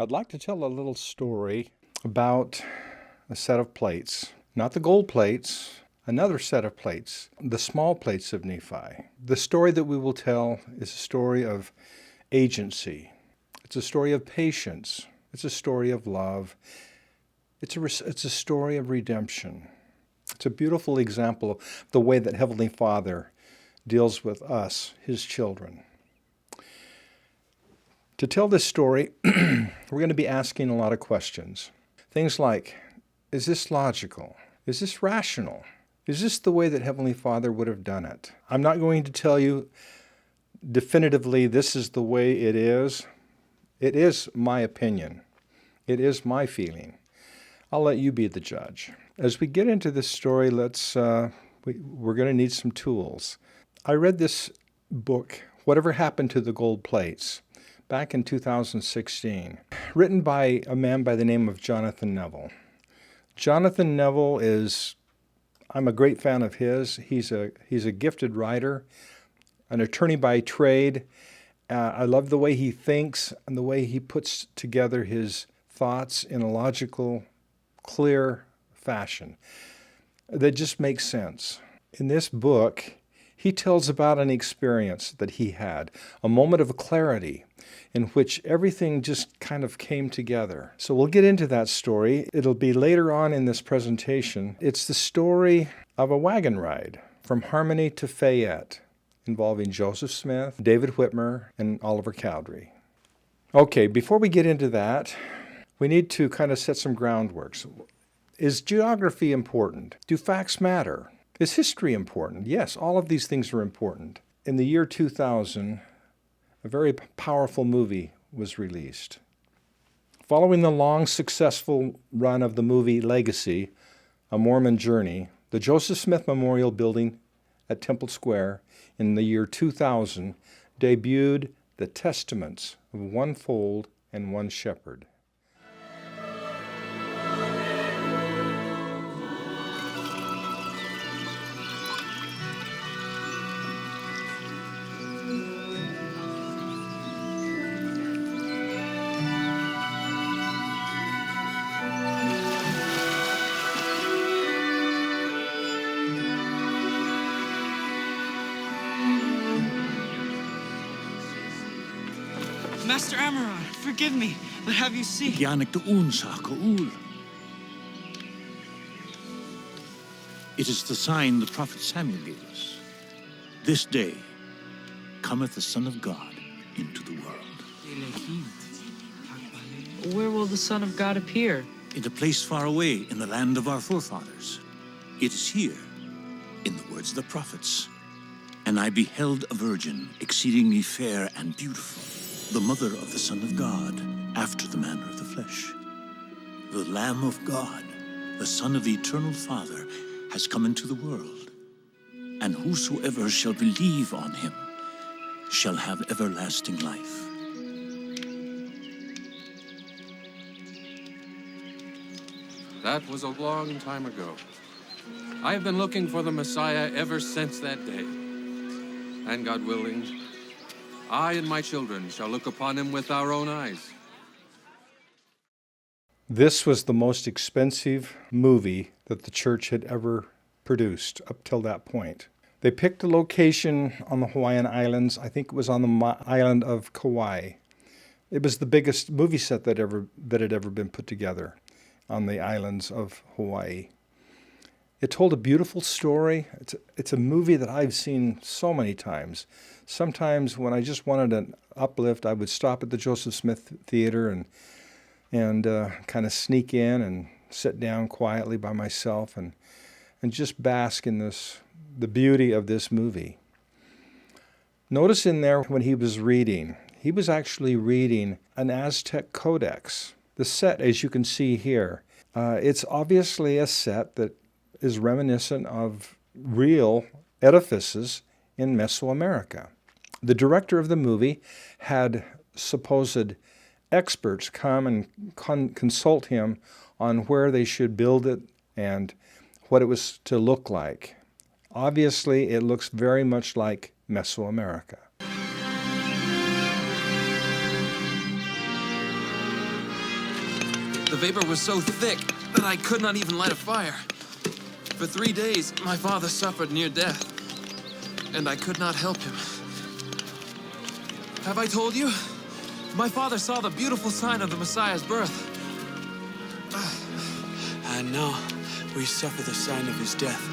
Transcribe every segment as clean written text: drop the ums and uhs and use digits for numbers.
I'd like to tell a little story about a set of plates. Not the gold plates, another set of plates, the small plates of Nephi. The story that we will tell is a story of agency. It's a story of patience. It's a story of love. It's a story of redemption. It's a beautiful example of the way that Heavenly Father deals with us, His children. To tell this story, we're going to be asking a lot of questions. Things like, is this logical? Is this rational? Is this the way that Heavenly Father would have done it? I'm not going to tell you definitively this is the way it is. It is my opinion. It is my feeling. I'll let you be the judge. As we get into this story, we're going to need some tools. I read this book, Whatever Happened to the Gold Plates, back in 2016, written by a man by the name of Jonathan Neville. Jonathan Neville I'm a great fan of his. He's a gifted writer, an attorney by trade. I love the way he thinks and the way he puts together his thoughts in a logical, clear fashion that just makes sense. In this book, he tells about an experience that he had, a moment of clarity in which everything just kind of came together. So we'll get into that story. It'll be later on in this presentation. It's the story of a wagon ride from Harmony to Fayette, involving Joseph Smith, David Whitmer, and Oliver Cowdery. Okay, before we get into that, we need to kind of set some groundwork. Is geography important? Do facts matter? Is history important? Yes, all of these things are important. In the year 2000, a very powerful movie was released. Following the long, successful run of the movie Legacy, A Mormon Journey, the Joseph Smith Memorial Building at Temple Square in the year 2000 debuted The Testaments of One Fold and One Shepherd. Master Amaron, forgive me, but have you seen? It is the sign the prophet Samuel gave us. This day cometh the Son of God into the world. Where will the Son of God appear? In a place far away in the land of our forefathers. It is here, in the words of the prophets. And I beheld a virgin, exceedingly fair and beautiful, the mother of the Son of God, after the manner of the flesh. The Lamb of God, the Son of the eternal Father, has come into the world. And whosoever shall believe on him shall have everlasting life. That was a long time ago. I have been looking for the Messiah ever since that day. And God willing, I and my children shall look upon him with our own eyes. This was the most expensive movie that the church had ever produced up till that point. They picked a location on the Hawaiian Islands. I think it was on the island of Kauai. It was the biggest movie set that had ever been put together on the islands of Hawaii. It told a beautiful story. It's a movie that I've seen so many times. Sometimes when I just wanted an uplift, I would stop at the Joseph Smith Theater and kind of sneak in and sit down quietly by myself and just bask in the beauty of this movie. Notice in there when he was actually reading an Aztec codex. The set, as you can see here, it's obviously a set that is reminiscent of real edifices in Mesoamerica. The director of the movie had supposed experts come and consult him on where they should build it and what it was to look like. Obviously, it looks very much like Mesoamerica. The vapor was so thick that I could not even light a fire. For 3 days, my father suffered near death, and I could not help him. Have I told you? My father saw the beautiful sign of the Messiah's birth. And now we suffer the sign of his death.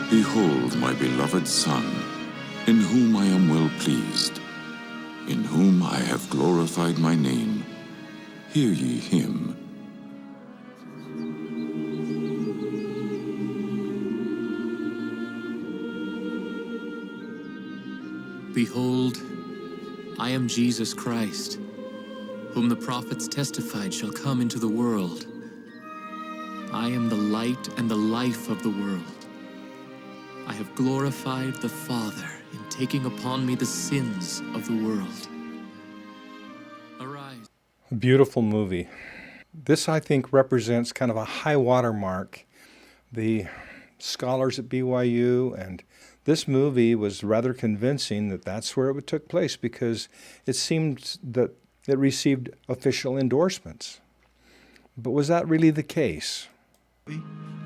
Behold my beloved Son, in whom I am well pleased, in whom I have glorified my name. Hear ye him. Behold, I am Jesus Christ, whom the prophets testified shall come into the world. I am the light and the life of the world. I have glorified the Father in taking upon me the sins of the world. Arise. Beautiful movie. This, I think, represents kind of a high water mark. The scholars at BYU and this movie was rather convincing that that's where it took place, because it seemed that it received official endorsements. But was that really the case?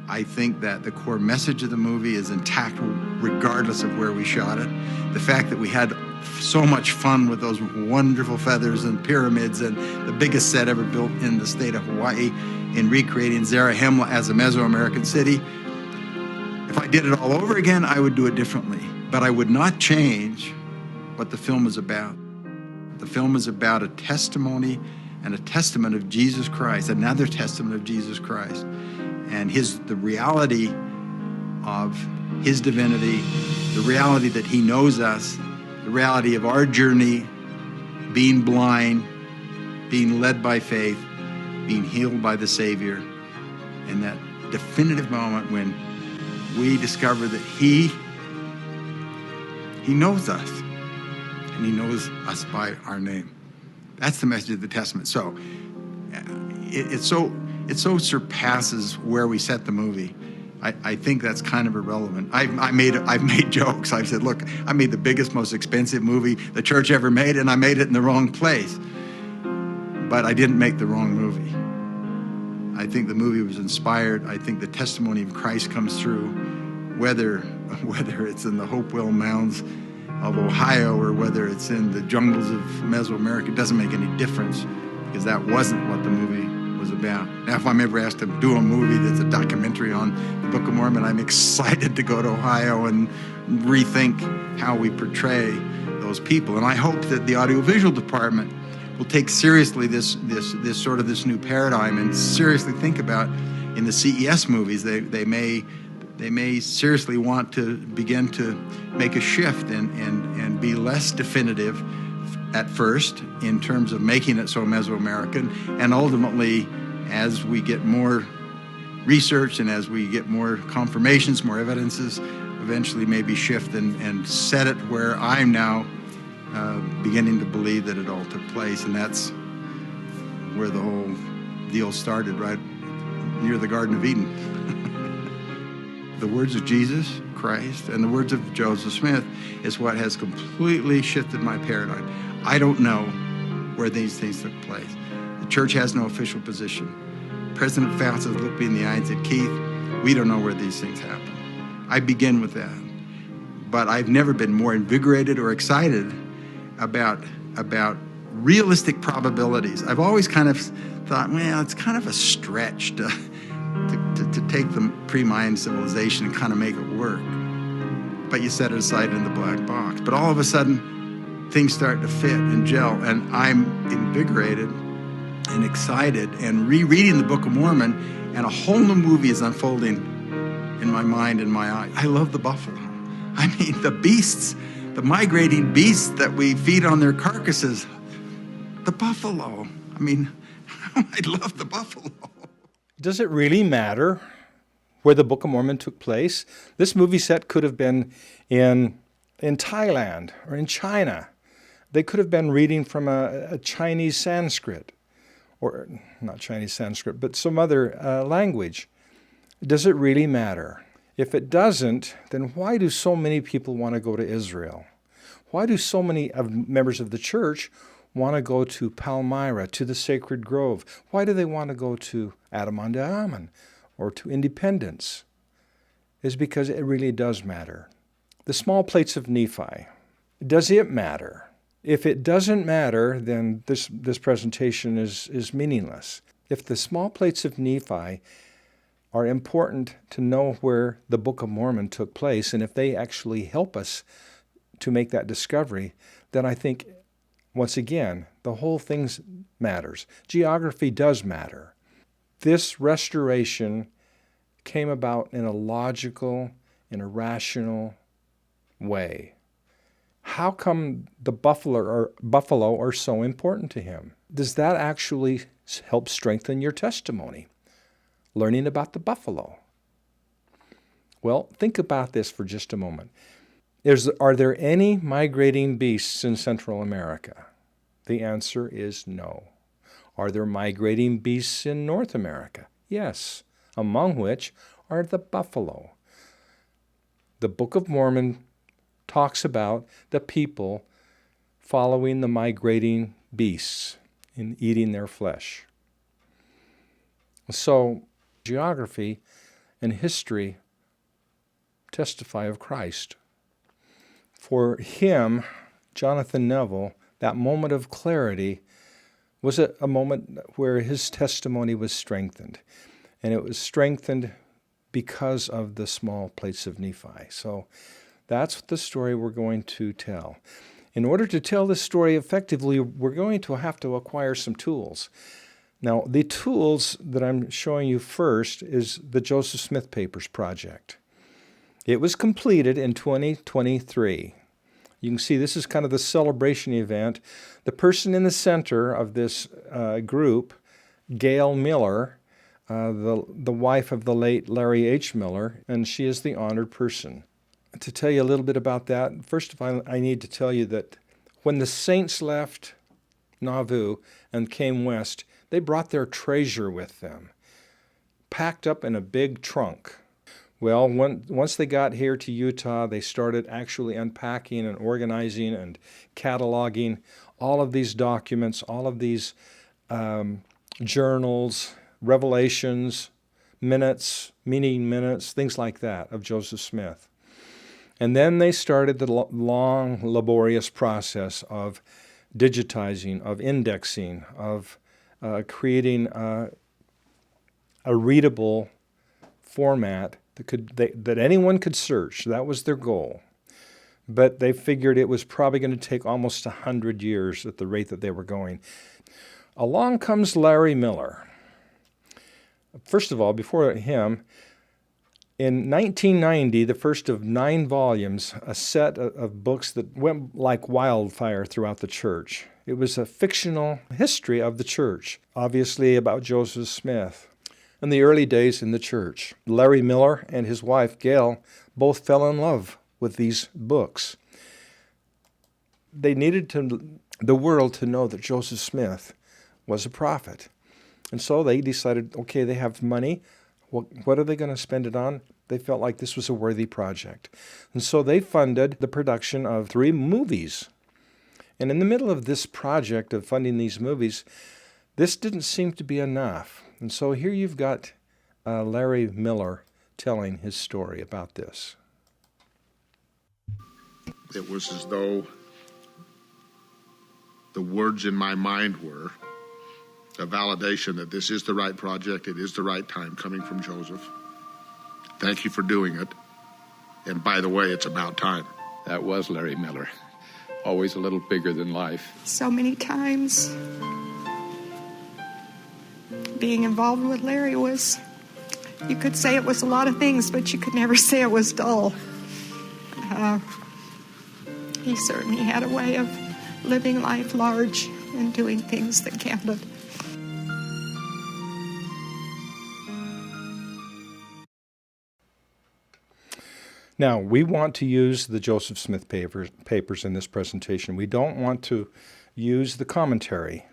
I think that the core message of the movie is intact regardless of where we shot it. The fact that we had so much fun with those wonderful feathers and pyramids and the biggest set ever built in the state of Hawaii in recreating Zarahemla as a Mesoamerican city. If I did it all over again, I would do it differently. But I would not change what the film is about. The film is about a testimony and a testament of Jesus Christ, another testament of Jesus Christ. And the reality of his divinity, the reality that he knows us, the reality of our journey, being blind, being led by faith, being healed by the Savior, and that definitive moment when we discover that he knows us, and he knows us by our name. That's the message of the Testament. So it so surpasses where we set the movie. I think that's kind of irrelevant. I've made jokes. I've said, look, I made the biggest, most expensive movie the church ever made, and I made it in the wrong place. But I didn't make the wrong movie. I think the movie was inspired. I think the testimony of Christ comes through, whether it's in the Hopewell Mounds of Ohio or whether it's in the jungles of Mesoamerica. It doesn't make any difference, because that wasn't what the movie was about. Now, if I'm ever asked to do a movie that's a documentary on the Book of Mormon, I'm excited to go to Ohio and rethink how we portray those people. And I hope that the audiovisual department will take seriously this new paradigm and seriously think about, in the CES movies, they may seriously want to begin to make a shift and be less definitive at first in terms of making it so Mesoamerican, and ultimately, as we get more research and as we get more confirmations, more evidences, eventually maybe shift and set it where I'm now beginning to believe that it all took place. And that's where the whole deal started, right near the Garden of Eden. The words of Jesus Christ and the words of Joseph Smith is what has completely shifted my paradigm. I don't know where these things took place. The church has no official position. President Fauci looked me in the eye and said, Keith, we don't know where these things happen. I begin with that. But I've never been more invigorated or excited about realistic probabilities. I've always kind of thought, well, it's kind of a stretch to take the pre-Mayan civilization and kind of make it work. But you set it aside in the black box. But all of a sudden, things start to fit and gel, and I'm invigorated and excited and rereading the Book of Mormon, and a whole new movie is unfolding in my mind and my eye. I love the buffalo. I mean, the beasts, the migrating beasts that we feed on their carcasses. The buffalo. I mean, I love the buffalo. Does it really matter where the Book of Mormon took place. This movie set could have been in Thailand or in China. They could have been reading from a Chinese Sanskrit, or not Chinese Sanskrit, but some other language. Does it really matter? If it doesn't, then why do so many people want to go to Israel? Why do so many members of the church want to go to Palmyra, to the Sacred Grove? Why do they want to go to Adam or to Independence? It's because it really does matter. The small plates of Nephi, does it matter? If it doesn't matter, then this presentation is meaningless. If the small plates of Nephi are important to know where the Book of Mormon took place, and if they actually help us to make that discovery, then I think, once again, the whole thing matters. Geography does matter. This restoration came about in a logical, in a rational way. How come the buffalo are so important to him? Does that actually help strengthen your testimony? Learning about the buffalo. Well, think about this for just a moment. Are there any migrating beasts in Central America? The answer is no. Are there migrating beasts in North America? Yes, among which are the buffalo. The Book of Mormon talks about the people following the migrating beasts and eating their flesh. So, geography and history testify of Christ. For him, Jonathan Neville, that moment of clarity was a moment where his testimony was strengthened. And it was strengthened because of the small plates of Nephi. So that's the story we're going to tell. In order to tell this story effectively, we're going to have to acquire some tools. Now, the tools that I'm showing you first is the Joseph Smith Papers project. It was completed in 2023. You can see this is kind of the celebration event. The person in the center of this group, Gail Miller, the wife of the late Larry H. Miller, and she is the honored person. To tell you a little bit about that, first of all, I need to tell you that when the saints left Nauvoo and came west, they brought their treasure with them, packed up in a big trunk. Well, once they got here to Utah, they started actually unpacking and organizing and cataloging all of these documents, all of these journals, revelations, minutes, meaning minutes, things like that of Joseph Smith. And then they started the long, laborious process of digitizing, of indexing, of creating a readable format that anyone could search. That was their goal. But they figured it was probably going to take almost 100 years at the rate that they were going. Along comes Larry Miller. First of all, before him, in 1990, the first of 9 volumes, a set of books that went like wildfire throughout the church. It was a fictional history of the church, obviously about Joseph Smith and the early days in the church. Larry Miller and his wife, Gail, both fell in love with these books. They needed the world to know that Joseph Smith was a prophet. And so they decided, okay, they have money. What are they going to spend it on? They felt like this was a worthy project. And so they funded the production of 3 movies. And in the middle of this project of funding these movies, this didn't seem to be enough. And so here you've got Larry Miller telling his story about this. It was as though the words in my mind were a validation that this is the right project, it is the right time, coming from Joseph. Thank you for doing it. And by the way, it's about time. That was Larry Miller. Always a little bigger than life. So many times, being involved with Larry was, you could say it was a lot of things, but you could never say it was dull. He certainly had a way of living life large and doing things that counted. Now, we want to use the Joseph Smith papers in this presentation. We don't want to use the commentary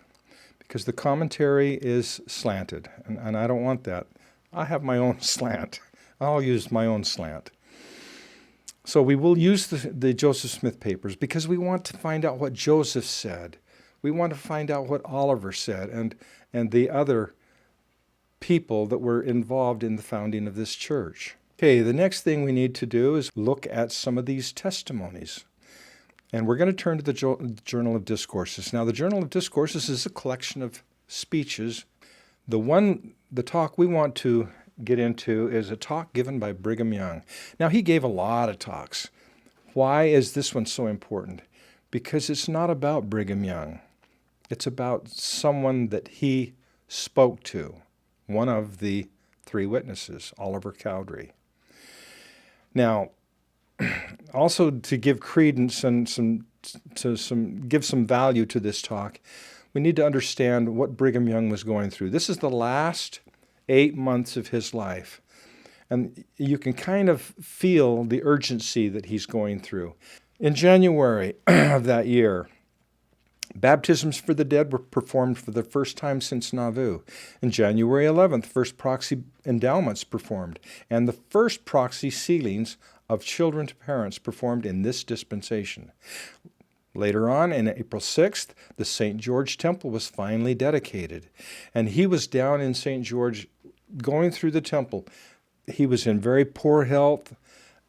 because the commentary is slanted, and I don't want that. I have my own slant. I'll use my own slant. So we will use the Joseph Smith papers because we want to find out what Joseph said. We want to find out what Oliver said and the other people that were involved in the founding of this church. Okay, the next thing we need to do is look at some of these testimonies. And we're going to turn to the Journal of Discourses. Now, the Journal of Discourses is a collection of speeches. The talk we want to get into is a talk given by Brigham Young. Now, he gave a lot of talks. Why is this one so important? Because it's not about Brigham Young. It's about someone that he spoke to, one of the three witnesses, Oliver Cowdery. Now, also to give credence and give some value to this talk, we need to understand what Brigham Young was going through. This is the last 8 months of his life, and you can kind of feel the urgency that he's going through. In January of that year, baptisms for the dead were performed for the first time since Nauvoo. In January 11th, first proxy endowments performed, and the first proxy sealings of children to parents performed in this dispensation. Later on, in April 6th, the St. George Temple was finally dedicated, and he was down in St. George going through the temple. He was in very poor health,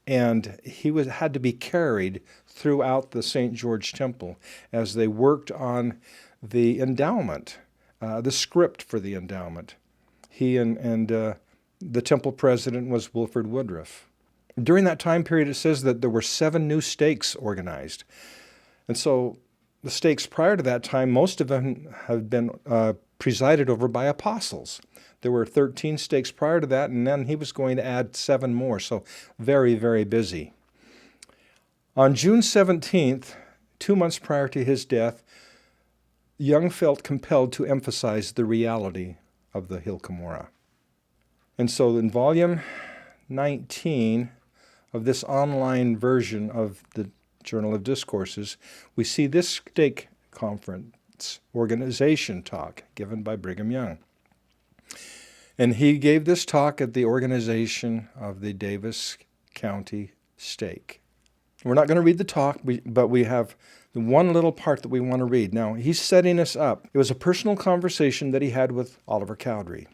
and he had to be carried throughout the St. George Temple as they worked on the endowment, the script for the endowment. He and the temple president was Wilford Woodruff. During that time period, it says that there were 7 new stakes organized. And so the stakes prior to that time, most of them have been presided over by apostles. There were 13 stakes prior to that, and then he was going to add 7 more, so very, very busy. On June 17th, 2 months prior to his death, Young felt compelled to emphasize the reality of the Hill Cumorah. And so in volume 19 of this online version of the Journal of Discourses, we see this stake conference organization talk given by Brigham Young. And he gave this talk at the organization of the Davis County Stake. We're not going to read the talk, but we have the one little part that we want to read. Now, he's setting us up. It was a personal conversation that he had with Oliver Cowdery.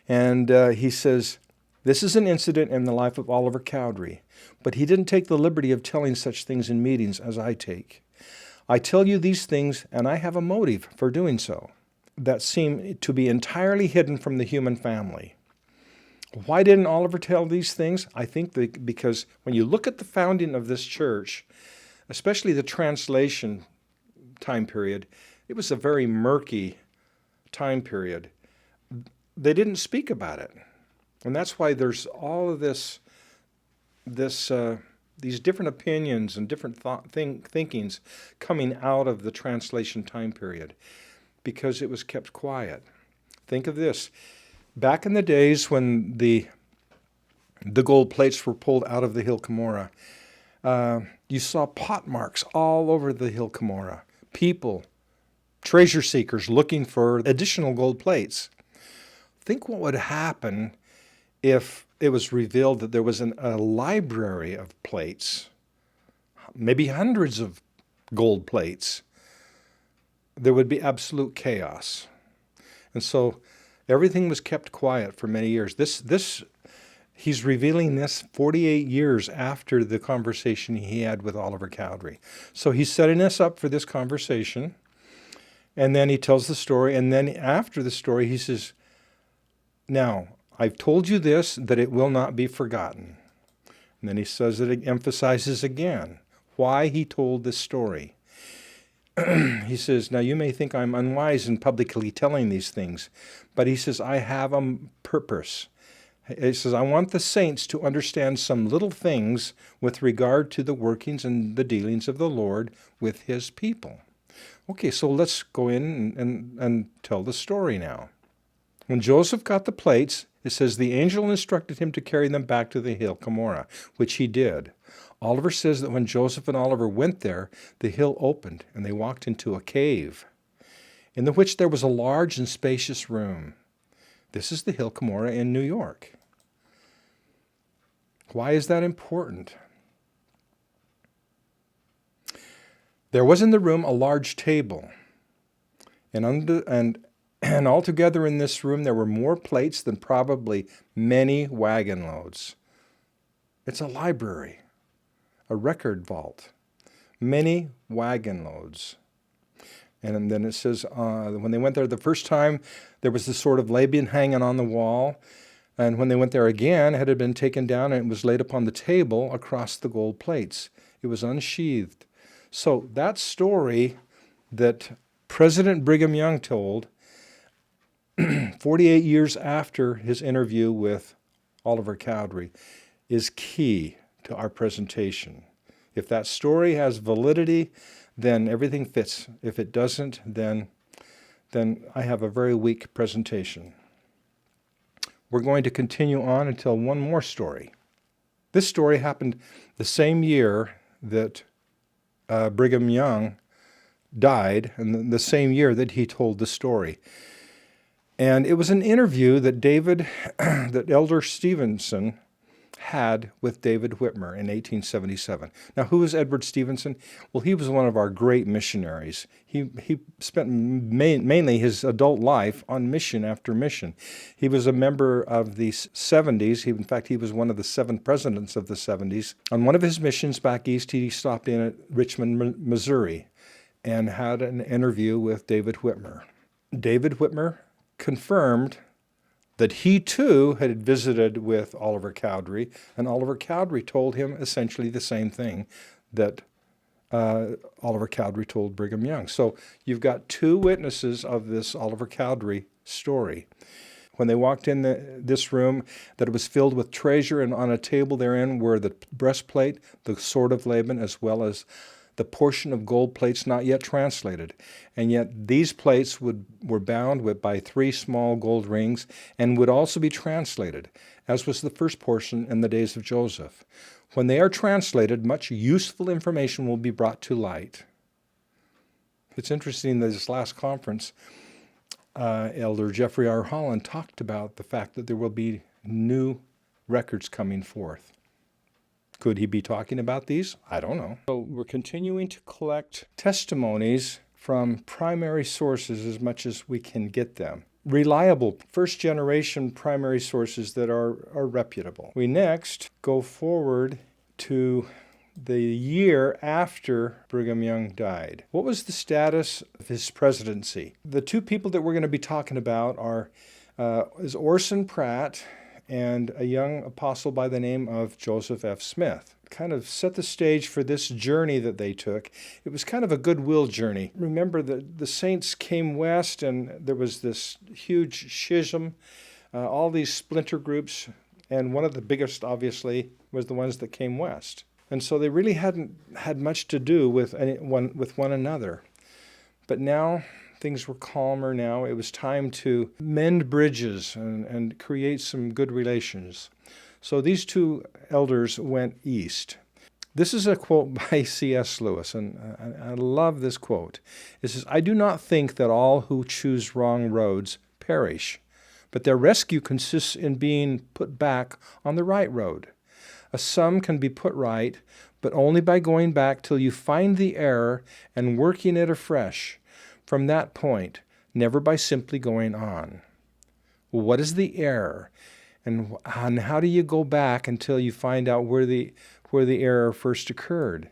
And he says, "This is an incident in the life of Oliver Cowdery, but he didn't take the liberty of telling such things in meetings as I take. I tell you these things, and I have a motive for doing so that seem to be entirely hidden from the human family." Why didn't Oliver tell these things? I think because when you look at the founding of this church, especially the translation time period, it was a very murky time period. They didn't speak about it. And that's why there's all of these different opinions and different thinkings coming out of the translation time period, because it was kept quiet. Think of this. Back in the days when the gold plates were pulled out of the Hill Cumorah, you saw pot marks all over the Hill Cumorah. People, treasure seekers looking for additional gold plates. Think what would happen if it was revealed that there was a library of plates, maybe hundreds of gold plates. There would be absolute chaos. And so everything was kept quiet for many years. He's revealing this 48 years after the conversation he had with Oliver Cowdery. So he's setting us up for this conversation, and then he tells the story, and then after the story he says, "Now, I've told you this, that it will not be forgotten." And then he says it, emphasizes again why he told this story. He says, "Now you may think I'm unwise in publicly telling these things, but," he says, "I have a purpose." He says, "I want the saints to understand some little things with regard to the workings and the dealings of the Lord with his people." Okay, so let's go in and tell the story now. When Joseph got the plates, It says, the angel instructed him to carry them back to the hill Cumorah, which he did. Oliver says that when Joseph and Oliver went there, the hill opened, and they walked into a cave, in which there was a large and spacious room. This is the hill Cumorah in New York. Why is that important? There was in the room a large table, and altogether in this room there were more plates than probably many wagon loads. It's a library, a record vault, many wagon loads. And then it says, when they went there the first time, there was this sort of labian hanging on the wall. And when they went there again, it had been taken down and it was laid upon the table across the gold plates. It was unsheathed. So that story that President Brigham Young told 48 years after his interview with Oliver Cowdery is key to our presentation. If that story has validity, then everything fits. If it doesn't, then I have a very weak presentation. We're going to continue on and tell one more story. This story happened the same year that Brigham Young died, and the same year that he told the story. And it was an interview that that Elder Stevenson had with David Whitmer in 1877. Now, who is Edward Stevenson? Well, he was one of our great missionaries. He spent mainly his adult life on mission after mission. He was a member of the 70s. In fact, he was one of the 7 presidents of the 70s. On one of his missions back east, he stopped in at Richmond, Missouri, and had an interview with David Whitmer. David Whitmer confirmed that he too had visited with Oliver Cowdery, and Oliver Cowdery told him essentially the same thing that Oliver Cowdery told Brigham Young. So you've got 2 witnesses of this Oliver Cowdery story. When they walked in this room, that it was filled with treasure, and on a table therein were the breastplate, the sword of Laban, as well as the portion of gold plates not yet translated. And yet these plates were bound by 3 small gold rings and would also be translated, as was the first portion in the days of Joseph. When they are translated, much useful information will be brought to light. It's interesting that this last conference, Elder Jeffrey R. Holland talked about the fact that there will be new records coming forth. Could he be talking about these? I don't know. So we're continuing to collect testimonies from primary sources as much as we can get them. Reliable first-generation primary sources that are reputable. We next go forward to the year after Brigham Young died. What was the status of his presidency? The 2 people that we're going to be talking about is Orson Pratt and a young apostle by the name of Joseph F. Smith. Kind of set the stage for this journey that they took. It was kind of a goodwill journey. Remember that the saints came west and there was this huge schism, all these splinter groups, and one of the biggest, obviously, was the ones that came west. And so they really hadn't had much to do with one another. But now things were calmer now. It was time to mend bridges and create some good relations. So these 2 elders went east. This is a quote by C.S. Lewis, and I love this quote. It says, "I do not think that all who choose wrong roads perish, but their rescue consists in being put back on the right road. Some can be put right, but only by going back till you find the error and working it afresh from that point, never by simply going on." Well, what is the error? And how do you go back until you find out where the error first occurred?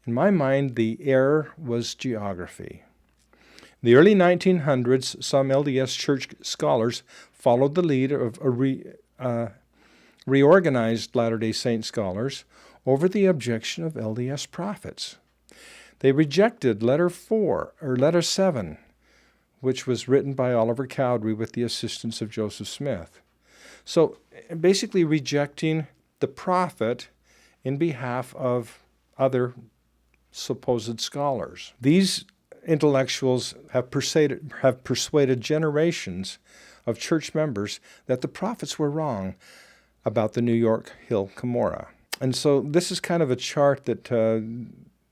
In my mind, the error was geography. In the early 1900s, some LDS church scholars followed the lead of reorganized Latter-day Saint scholars over the objection of LDS prophets. They rejected Letter 7, which was written by Oliver Cowdery with the assistance of Joseph Smith. So basically rejecting the prophet in behalf of other supposed scholars. These intellectuals have persuaded generations of church members that the prophets were wrong about the New York Hill Cumorah. And so this is kind of a chart that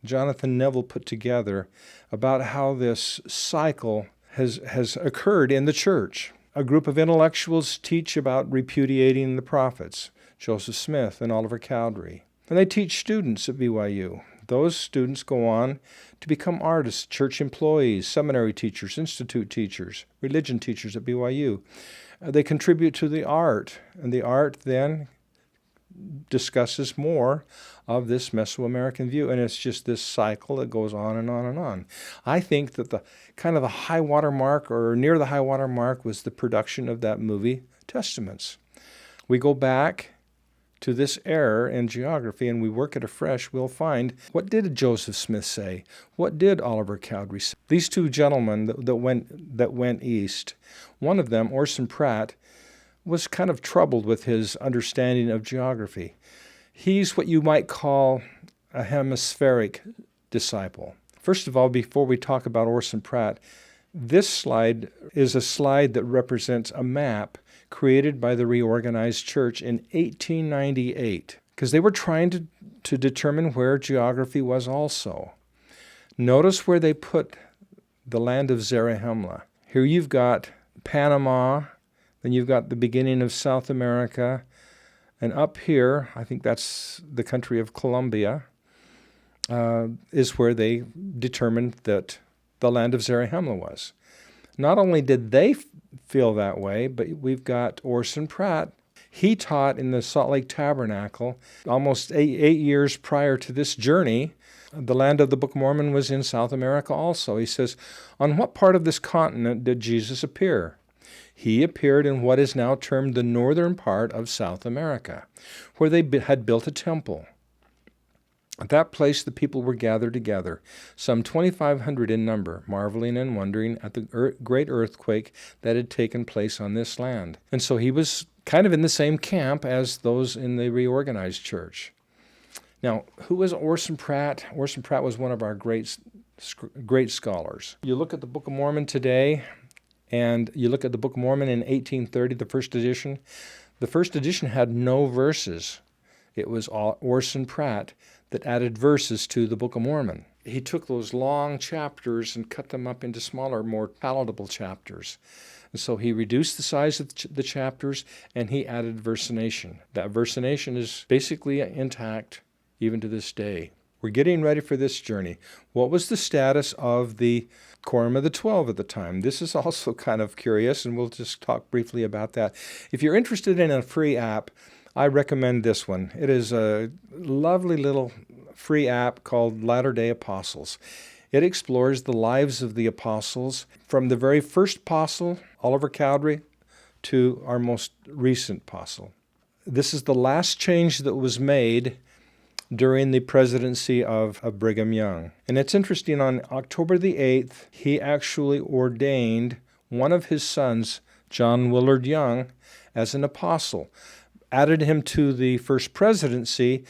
Jonathan Neville put together about how this cycle has occurred in the church. A group of intellectuals teach about repudiating the prophets, Joseph Smith and Oliver Cowdery. And they teach students at BYU. Those students go on to become artists, church employees, seminary teachers, institute teachers, religion teachers at BYU. They contribute to the art, and the art then discusses more of this Mesoamerican view, and it's just this cycle that goes on and on and on. I think that the kind of the high water mark, or near the high water mark, was the production of that movie, Testaments. We go back to this error in geography and we work it afresh, we'll find, what did Joseph Smith say? What did Oliver Cowdery say? These two gentlemen that went east, one of them, Orson Pratt, was kind of troubled with his understanding of geography. He's what you might call a hemispheric disciple. First of all, before we talk about Orson Pratt, this slide is a slide that represents a map created by the Reorganized Church in 1898, because they were trying to determine where geography was also. Notice where they put the land of Zarahemla. Here you've got Panama, then you've got the beginning of South America, and up here, I think that's the country of Colombia, is where they determined that the land of Zarahemla was. Not only did they feel that way, but we've got Orson Pratt. He taught in the Salt Lake Tabernacle almost eight years prior to this journey. The land of the Book of Mormon was in South America also. He says, on what part of this continent did Jesus appear? He appeared in what is now termed the northern part of South America, where they had built a temple. At that place the people were gathered together, some 2,500 in number, marveling and wondering at the great earthquake that had taken place on this land. And so he was kind of in the same camp as those in the Reorganized Church. Now, who was Orson Pratt? Orson Pratt was one of our great scholars. You look at the Book of Mormon today, and you look at the Book of Mormon in 1830, the first edition. The first edition had no verses. It was Orson Pratt that added verses to the Book of Mormon. He took those long chapters and cut them up into smaller, more palatable chapters. And so he reduced the size of the chapters, and he added versination. That versination is basically intact even to this day. We're getting ready for this journey. What was the status of the Quorum of the 12 at the time? This is also kind of curious, and we'll just talk briefly about that. If you're interested in a free app, I recommend this one. It is a lovely little free app called Latter-day Apostles. It explores the lives of the apostles from the very first apostle, Oliver Cowdery, to our most recent apostle. This is the last change that was made during the presidency of Brigham Young. And it's interesting, on October the 8th, he actually ordained one of his sons, John Willard Young, as an apostle, added him to the first presidency,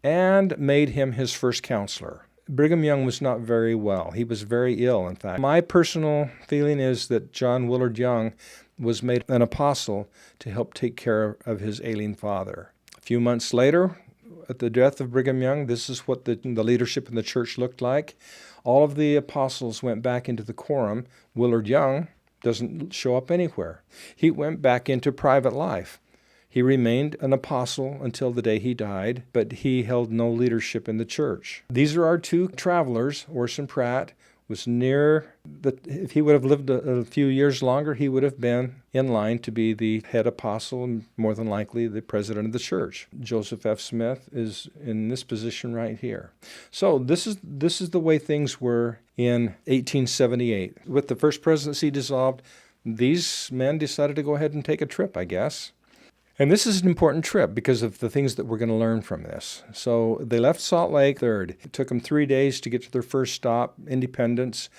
and made him his first counselor. Brigham Young was not very well. He was very ill, in fact. My personal feeling is that John Willard Young was made an apostle to help take care of his ailing father. A few months later, at the death of Brigham Young, this is what the leadership in the church looked like. All of the apostles went back into the quorum. Willard Young doesn't show up anywhere. He went back into private life. He remained an apostle until the day he died, but he held no leadership in the church. These are our two travelers. Orson Pratt was if he would have lived a few years longer, he would have been in line to be the head apostle and more than likely the president of the church. Joseph F. Smith is in this position right here. So this is the way things were in 1878. With the first presidency dissolved, these men decided to go ahead and take a trip, I guess. And this is an important trip because of the things that we're going to learn from this. So they left Salt Lake 3rd. It took them 3 days to get to their first stop, Independence.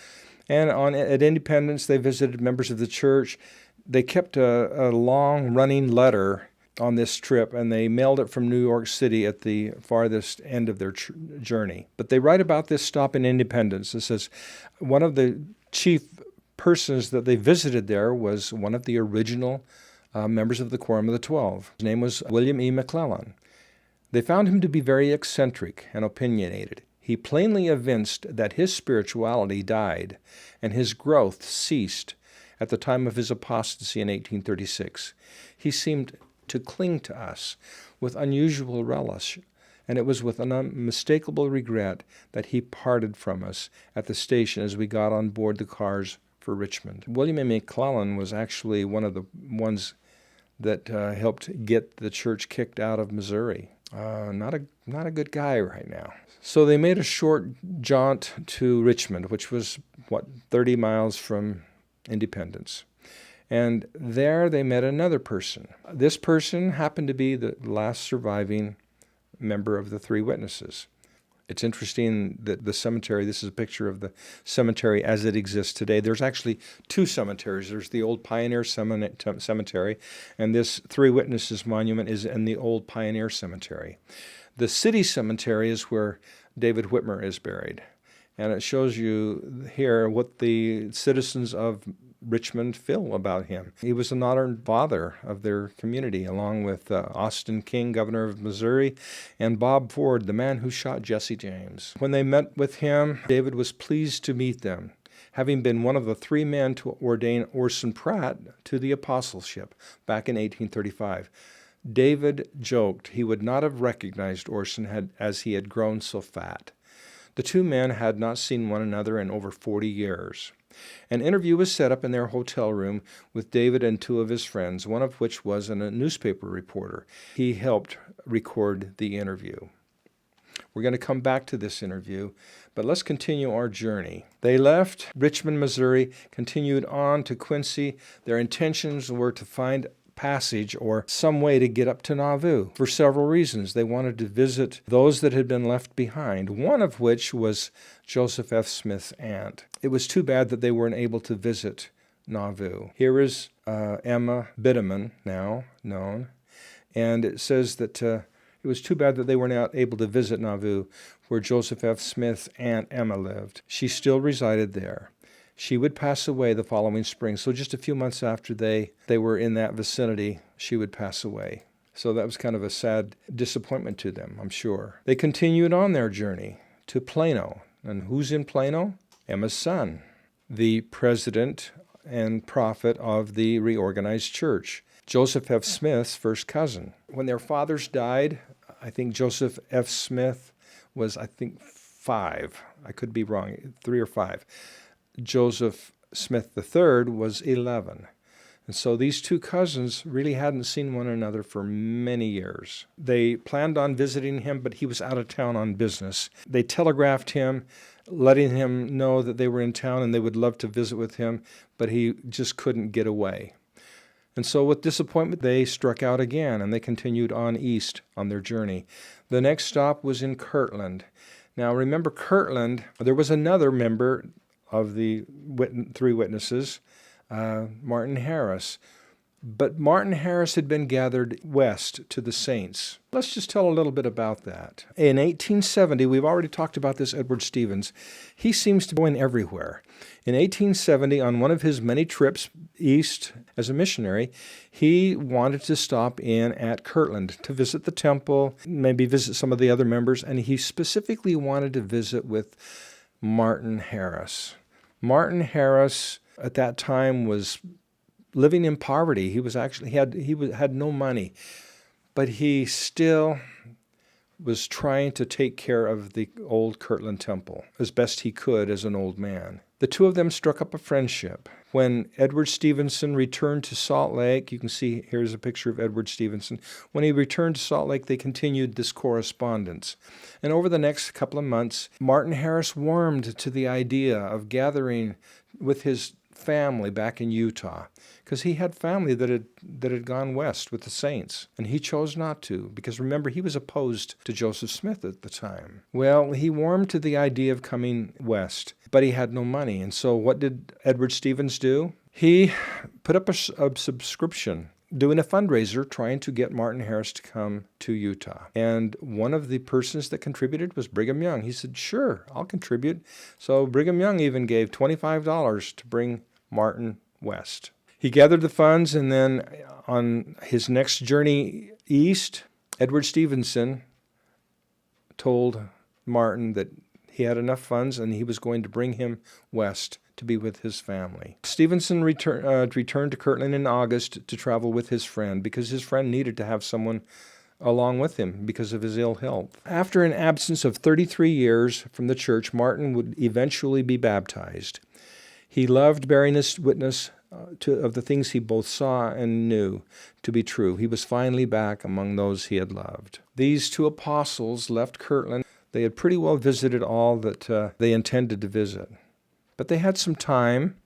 And at Independence, they visited members of the church. They kept a long-running letter on this trip, and they mailed it from New York City at the farthest end of their journey. But they write about this stop in Independence. It says, one of the chief persons that they visited there was one of the original members of the Quorum of the 12. His name was William E. McClellan. They found him to be very eccentric and opinionated. He plainly evinced that his spirituality died and his growth ceased at the time of his apostasy in 1836. He seemed to cling to us with unusual relish, and it was with an unmistakable regret that he parted from us at the station as we got on board the cars for Richmond. William A. McClellan was actually one of the ones that helped get the church kicked out of Missouri. Not a good guy right now. So they made a short jaunt to Richmond, which was, 30 miles from Independence. And there they met another person. This person happened to be the last surviving member of the three witnesses. It's interesting that the cemetery, this is a picture of the cemetery as it exists today. There's actually two cemeteries. There's the old Pioneer Cemetery, and this Three Witnesses Monument is in the old Pioneer Cemetery. The city cemetery is where David Whitmer is buried. And it shows you here what the citizens of Richmond feel about him. He was an honored father of their community, along with Austin King, governor of Missouri, and Bob Ford, the man who shot Jesse James. When they met with him, David was pleased to meet them, having been one of the three men to ordain Orson Pratt to the apostleship back in 1835. David joked he would not have recognized Orson as he had grown so fat. The two men had not seen one another in over 40 years. An interview was set up in their hotel room with David and two of his friends, one of which was a newspaper reporter. He helped record the interview. We're going to come back to this interview, but let's continue our journey. They left Richmond, Missouri, continued on to Quincy. Their intentions were to find passage or some way to get up to Nauvoo for several reasons. They wanted to visit those that had been left behind, one of which was Joseph F. Smith's aunt. It was too bad that they weren't able to visit Nauvoo. Here is Emma Bideman, now known, and it says that it was too bad that they were not able to visit Nauvoo, where Joseph F. Smith's aunt Emma lived. She still resided there. She would pass away the following spring. So just a few months after they were in that vicinity, she would pass away. So that was kind of a sad disappointment to them, I'm sure. They continued on their journey to Plano. And who's in Plano? Emma's son, the president and prophet of the reorganized church, Joseph F. Smith's first cousin. When their fathers died, I think Joseph F. Smith was, 5. I could be wrong, 3 or 5. Joseph Smith III was 11. And so these two cousins really hadn't seen one another for many years. They planned on visiting him, but he was out of town on business. They telegraphed him, letting him know that they were in town and they would love to visit with him, but he just couldn't get away. And so with disappointment, they struck out again, and they continued on east on their journey. The next stop was in Kirtland. Now remember Kirtland, there was another member of the three witnesses, Martin Harris. But Martin Harris had been gathered west to the saints. Let's just tell a little bit about that. In 1870, we've already talked about this Edward Stevens. He seems to be going everywhere. In 1870, on one of his many trips east as a missionary, he wanted to stop in at Kirtland to visit the temple, maybe visit some of the other members, and he specifically wanted to visit with Martin Harris. Martin Harris at that time was living in poverty. He had no money, but he still was trying to take care of the old Kirtland Temple as best he could as an old man. The two of them struck up a friendship. When Edward Stevenson returned to Salt Lake, you can see here's a picture of Edward Stevenson. When he returned to Salt Lake, they continued this correspondence. And over the next couple of months, Martin Harris warmed to the idea of gathering with his family back in Utah, because he had family that had gone west with the saints, and he chose not to, because remember, he was opposed to Joseph Smith at the time. Well, he warmed to the idea of coming west, but he had no money, and so what did Edward Stevens do? He put up a subscription, doing a fundraiser, trying to get Martin Harris to come to Utah. And one of the persons that contributed was Brigham Young. He said, sure, I'll contribute. So Brigham Young even gave $25 to bring Martin west. He gathered the funds, and then on his next journey east, Edward Stevenson told Martin that he had enough funds and he was going to bring him west to be with his family. Stevenson returned to Kirtland in August to travel with his friend because his friend needed to have someone along with him because of his ill health. After an absence of 33 years from the church, Martin would eventually be baptized. He loved bearing his witness of the things he both saw and knew to be true. He was finally back among those he had loved. These two apostles left Kirtland. They had pretty well visited all that they intended to visit. But they had some time,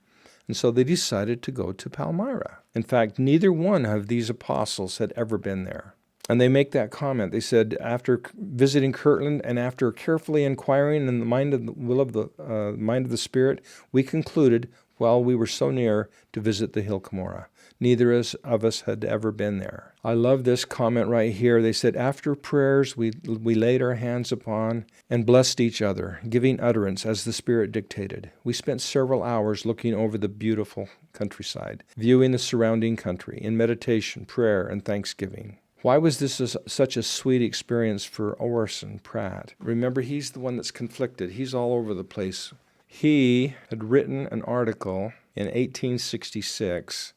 and so they decided to go to Palmyra. In fact, neither one of these apostles had ever been there. And they make that comment. They said, after visiting Kirtland and after carefully inquiring in the mind of the will of the mind of the Spirit, we concluded, while we were so near, to visit the hill Cumorah. Neither of us had ever been there. I love this comment right here. They said, after prayers we laid our hands upon and blessed each other, giving utterance as the Spirit dictated. We spent several hours looking over the beautiful countryside, viewing the surrounding country, in meditation, prayer, and thanksgiving. Why was this such a sweet experience for Orson Pratt? Remember, he's the one that's conflicted. He's all over the place. He had written an article in 1866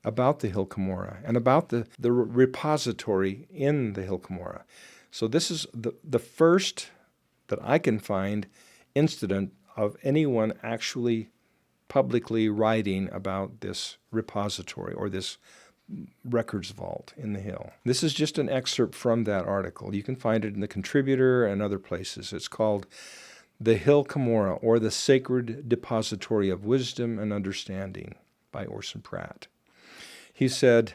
about the hill Cumorah and about the repository in the hill Cumorah. So this is the first that I can find incident of anyone actually publicly writing about this repository or this records vault in the hill. This is just an excerpt from that article. You can find it in the Contributor and other places. It's called The Hill Cumorah, or the Sacred Depository of Wisdom and Understanding by Orson Pratt. He said,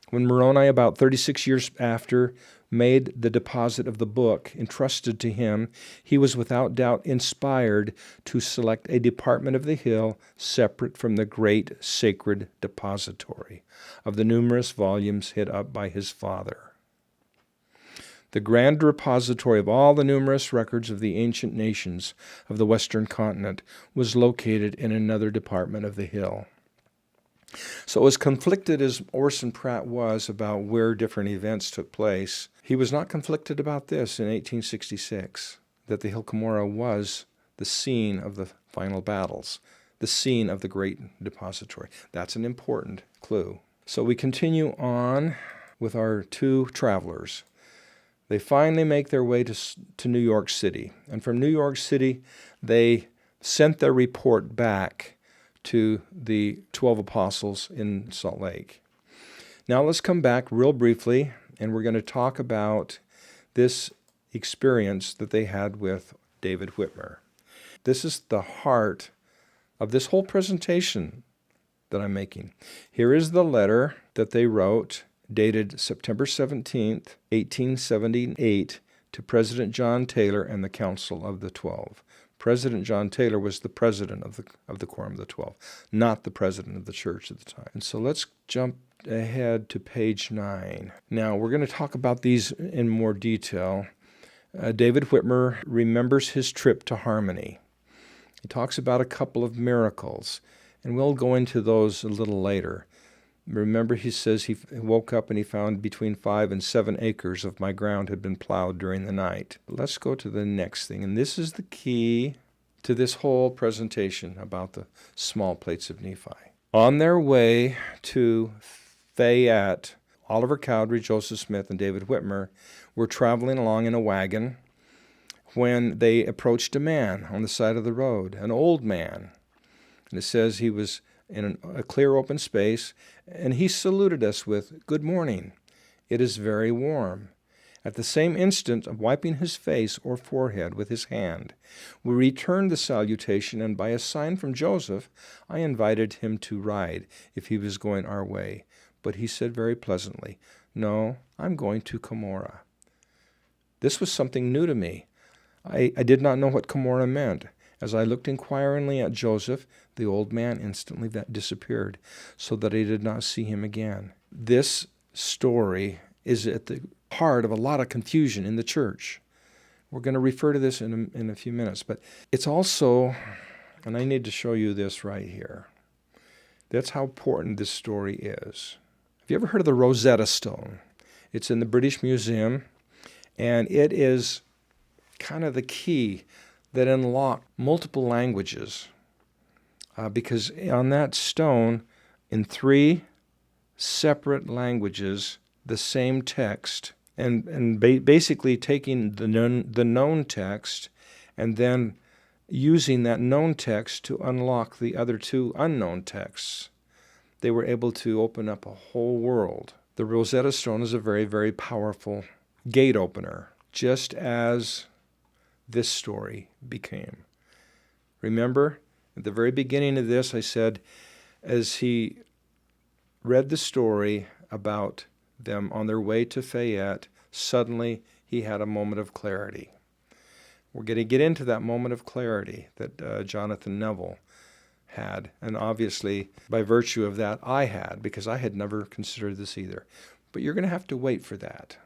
when Moroni, about 36 years after, made the deposit of the book entrusted to him, he was without doubt inspired to select a department of the hill separate from the great sacred depository of the numerous volumes hid up by his father. The grand repository of all the numerous records of the ancient nations of the western continent was located in another department of the hill. So as conflicted as Orson Pratt was about where different events took place, he was not conflicted about this in 1866, that the hill Cumorah was the scene of the final battles, the scene of the great depository. That's an important clue. So we continue on with our two travelers. They finally make their way to New York City. And from New York City, they sent their report back to the 12 apostles in Salt Lake. Now let's come back real briefly, and we're going to talk about this experience that they had with David Whitmer. This is the heart of this whole presentation that I'm making. Here is the letter that they wrote, dated September 17th, 1878, to President John Taylor and the Council of the 12. President John Taylor was the president of the Quorum of the 12, not the president of the church at the time. And so let's jump ahead to page 9. Now, we're going to talk about these in more detail. David Whitmer remembers his trip to Harmony. He talks about a couple of miracles, and we'll go into those a little later. Remember, he says he woke up and he found between 5 and 7 acres of my ground had been plowed during the night. Let's go to the next thing, and this is the key to this whole presentation about the small plates of Nephi. On their way to Fayette, Oliver Cowdery, Joseph Smith, and David Whitmer were traveling along in a wagon when they approached a man on the side of the road, an old man. And it says he was in a clear open space, and he saluted us with, "Good morning. It is very warm." At the same instant of wiping his face or forehead with his hand, we returned the salutation, and by a sign from Joseph, I invited him to ride if he was going our way. But he said very pleasantly, "No, I'm going to Cumorah." This was something new to me. I did not know what Cumorah meant. As I looked inquiringly at Joseph, the old man instantly disappeared, so that I did not see him again. This story is at the heart of a lot of confusion in the church. We're going to refer to this in a few minutes, but it's also, and I need to show you this right here. That's how important this story is. Have you ever heard of the Rosetta Stone? It's in the British Museum, and it is kind of the key that unlocked multiple languages. Because on that stone, in 3 separate languages, the same text, and basically taking the known text and then using that known text to unlock the other 2 unknown texts. They were able to open up a whole world. The Rosetta Stone is a very, very powerful gate opener, just as this story became. Remember, at the very beginning of this, I said, as he read the story about them on their way to Fayette, suddenly he had a moment of clarity. We're going to get into that moment of clarity that Jonathan Neville had, and obviously by virtue of that I had, because I had never considered this either. But you're going to have to wait for that.